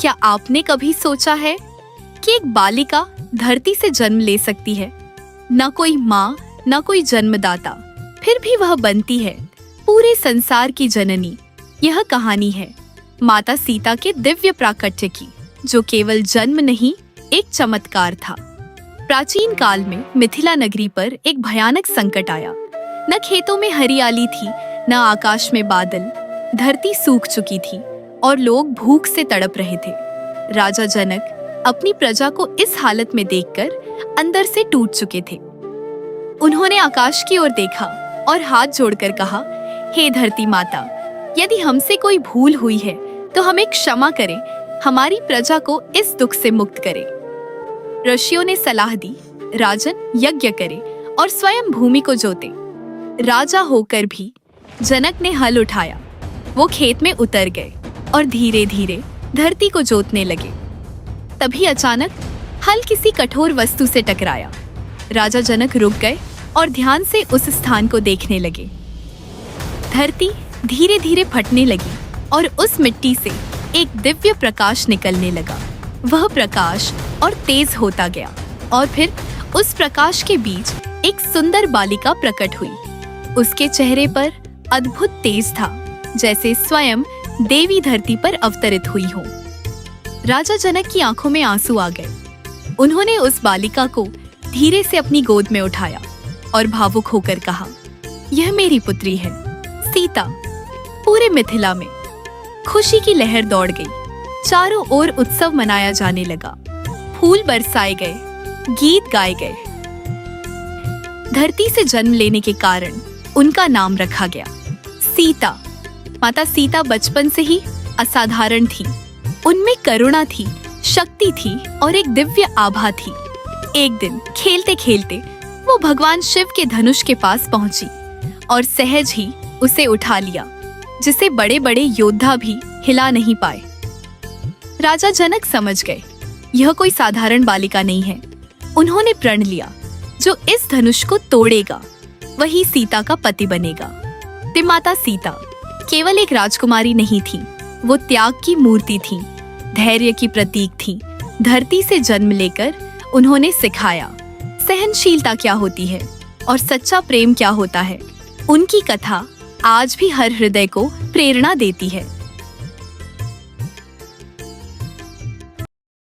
क्या आपने कभी सोचा है कि एक बालिका धरती से जन्म ले सकती है? न कोई माँ, न कोई जन्मदाता, फिर भी वह बनती है पूरे संसार की जननी। यह कहानी है माता सीता के दिव्य प्राकट्य की, जो केवल जन्म नहीं, एक चमत्कार था। प्राचीन काल में मिथिला नगरी पर एक भयानक संकट आया। न खेतों में हरियाली थी, न आकाश में बादल। धरती सूख चुकी थी और लोग भूख से तड़प रहे थे। राजा जनक अपनी प्रजा को इस हालत में देखकर अंदर से टूट चुके थे। उन्होंने आकाश की ओर देखा और हाथ जोड़कर कहा, हे धरती माता, यदि हमसे कोई भूल हुई है तो हमें क्षमा करें, हमारी प्रजा को इस दुख से मुक्त करें। ऋषियों ने सलाह दी, राजन यज्ञ करे और स्वयं भूमि को जोते। राजा होकर भी जनक ने हल उठाया। वो खेत में उतर गए और धीरे धीरे धरती को जोतने लगे। तभी अचानक हल किसी कठोर वस्तु से टकराया। राजा जनक रुक गए और ध्यान से उस स्थान को देखने लगे। धरती धीरे धीरे फटने लगी और उस मिट्टी से एक दिव्य प्रकाश निकलने लगा। वह प्रकाश और तेज होता गया और फिर उस प्रकाश के बीच एक सुंदर बालिका प्रकट हुई। उसके चेहरे पर अद्भुत तेज था, जैसे स्वयं देवी धरती पर अवतरित हुई हो। राजा जनक की आंखों में आंसू आ गए। उन्होंने उस बालिका को धीरे से अपनी गोद में उठाया और भावुक होकर कहा, यह मेरी पुत्री है सीता। पूरे मिथिला में खुशी की लहर दौड़ गई। चारों ओर उत्सव मनाया जाने लगा। फूल बरसाए गए, गीत गाए गए। धरती से जन्म लेने के कारण उनका नाम रखा गया सीता। माता सीता बचपन से ही असाधारण थी। उनमें करुणा थी, शक्ति थी और एक दिव्य आभा थी। एक दिन खेलते खेलते वो भगवान शिव के धनुष के पास पहुंची और सहज ही उसे उठा लिया, जिसे बड़े बड़े योद्धा भी हिला नहीं पाए। राजा जनक समझ गए, यह कोई साधारण बालिका नहीं है। उन्होंने प्रण लिया, जो इस धनुष को तोड़ेगा वही सीता का पति बनेगा। माता सीता केवल एक राजकुमारी नहीं थी, वो त्याग की मूर्ति थी, धैर्य की प्रतीक थी। धरती से जन्म लेकर उन्होंने सिखाया सहनशीलता क्या होती है और सच्चा प्रेम क्या होता है। उनकी कथा आज भी हर हृदय को प्रेरणा देती है।